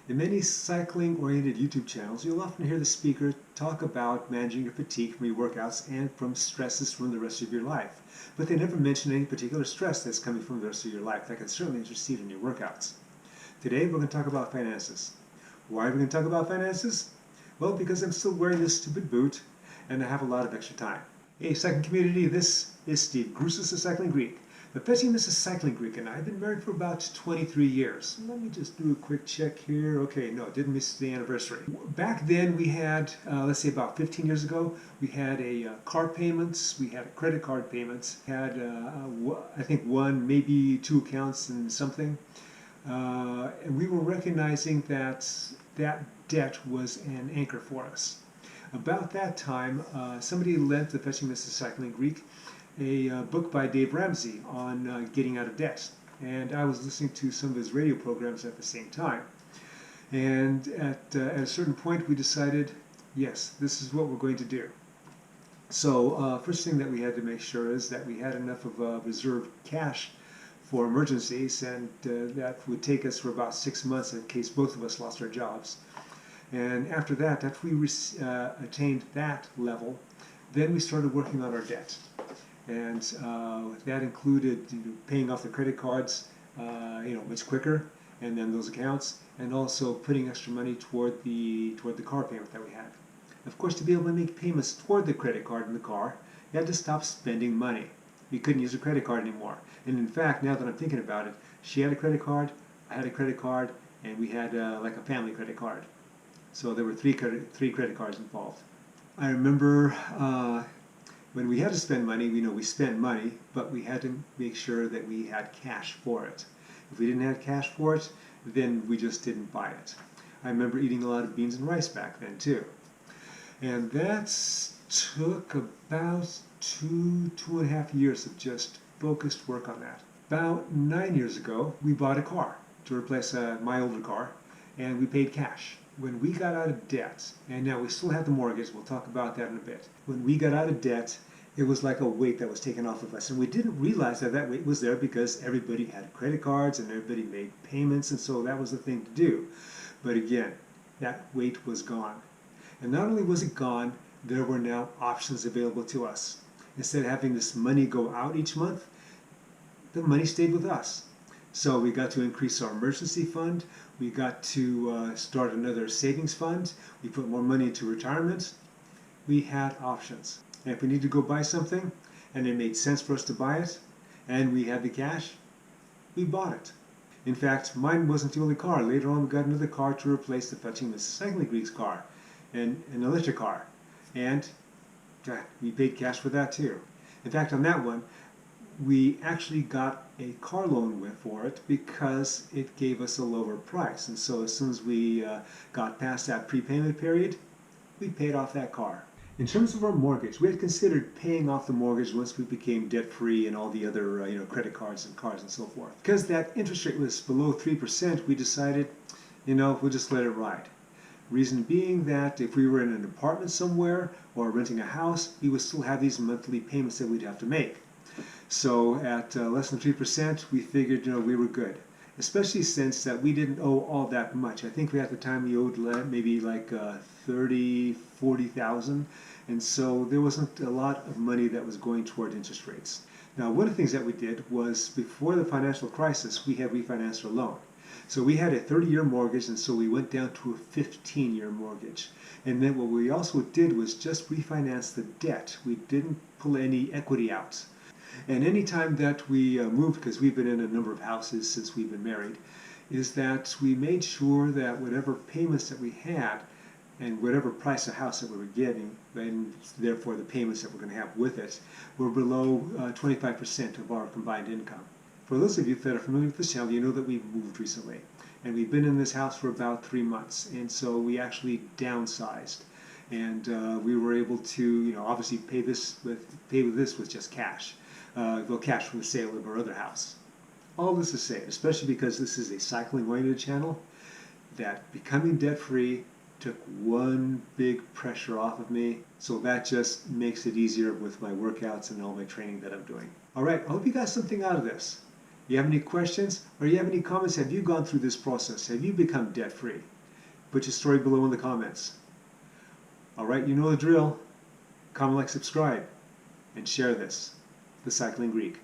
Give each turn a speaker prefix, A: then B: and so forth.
A: In many cycling-oriented YouTube channels, you'll often hear the speaker talk about managing your fatigue from your workouts and from stresses from the rest of your life. But they never mention any particular stress that's coming from the rest of your life that can certainly intercede in your workouts. Today, we're going to talk about finances. Why are we going to talk about finances? Well, because I'm still wearing this stupid boot and I have a lot of extra time. Hey, cycling community, this is Steve Grusis, the Cycling Greek. But fetching this is Cycling Greek, and I've been married for about 23 years. Let me just do a quick check here. Okay, no, didn't miss the anniversary. Back then we had, let's say about 15 years ago, we had a car payments, we had a credit card payments, had I think one, maybe two accounts and something. And we were recognizing that that debt was an anchor for us. About that time, somebody lent the Fetching Mrs. Cycling Greek a book by Dave Ramsey on getting out of debt. And I was listening to some of his radio programs at the same time. And at a certain point, we decided, yes, this is what we're going to do. So first thing that we had to make sure is that we had enough of reserve cash for emergencies, and that would take us for about 6 months in case both of us lost our jobs. And after that, after we attained that level, then we started working on our debt. And that included paying off the credit cards much quicker, and then those accounts, and also putting extra money toward the car payment that we had. Of course, to be able to make payments toward the credit card in the car, you had to stop spending money. We couldn't use a credit card anymore. And in fact, now that I'm thinking about it, she had a credit card, I had a credit card, and we had like a family credit card. So there were three credit cards involved. I remember when we had to spend money, we spent money, but we had to make sure that we had cash for it. If we didn't have cash for it, then we just didn't buy it. I remember eating a lot of beans and rice back then too. And that took about two and a half years of just focused work on that. About 9 years ago, we bought a car to replace my older car, and we paid cash. When we got out of debt, and now we still have the mortgage, we'll talk about that in a bit. When we got out of debt, it was like a weight that was taken off of us. And we didn't realize that that weight was there because everybody had credit cards and everybody made payments, and so that was the thing to do. But again, that weight was gone. And not only was it gone, there were now options available to us. Instead of having this money go out each month, the money stayed with us. So we got to increase our emergency fund, we got to start another savings fund, we put more money into retirement. We had options. And if we need to go buy something, and it made sense for us to buy it, and we had the cash, we bought it. In fact, mine wasn't the only car. Later on, we got another car to replace the Fetching Mrs. Cycling Greek's car, and an electric car. And we paid cash for that too. In fact, on that one, we actually got a car loan for it because it gave us a lower price. And so as soon as we got past that prepayment period, we paid off that car. In terms of our mortgage, we had considered paying off the mortgage once we became debt-free and all the other credit cards and cars and so forth. Because that interest rate was below 3%, we decided, we'll just let it ride. Reason being that if we were in an apartment somewhere or renting a house, we would still have these monthly payments that we'd have to make. So at less than 3%, we figured we were good, especially since that we didn't owe all that much. I think at the time we owed maybe like 40,000, and so there wasn't a lot of money that was going toward interest rates. Now, one of the things that we did was before the financial crisis, we had refinanced our loan. So we had a 30-year mortgage, and so we went down to a 15-year mortgage. And then what we also did was just refinance the debt. We didn't pull any equity out. And any time that we moved, because we've been in a number of houses since we've been married, is that we made sure that whatever payments that we had and whatever price of house that we were getting, and therefore the payments that we're going to have with it, were below 25% of our combined income. For those of you that are familiar with this channel, you know that we've moved recently. And we've been in this house for about 3 months, and so we actually downsized. And we were able to, obviously pay with this with just cash. Cash from the sale of our other house. All this to say, especially because this is a cycling-oriented channel, that becoming debt-free took one big pressure off of me, so that just makes it easier with my workouts and all my training that I'm doing. All right, I hope you got something out of this. You have any questions or you have any comments? Have you gone through this process? Have you become debt-free? Put your story below in the comments. All right, you know the drill. Comment, like, subscribe, and share this. The Cycling Greek.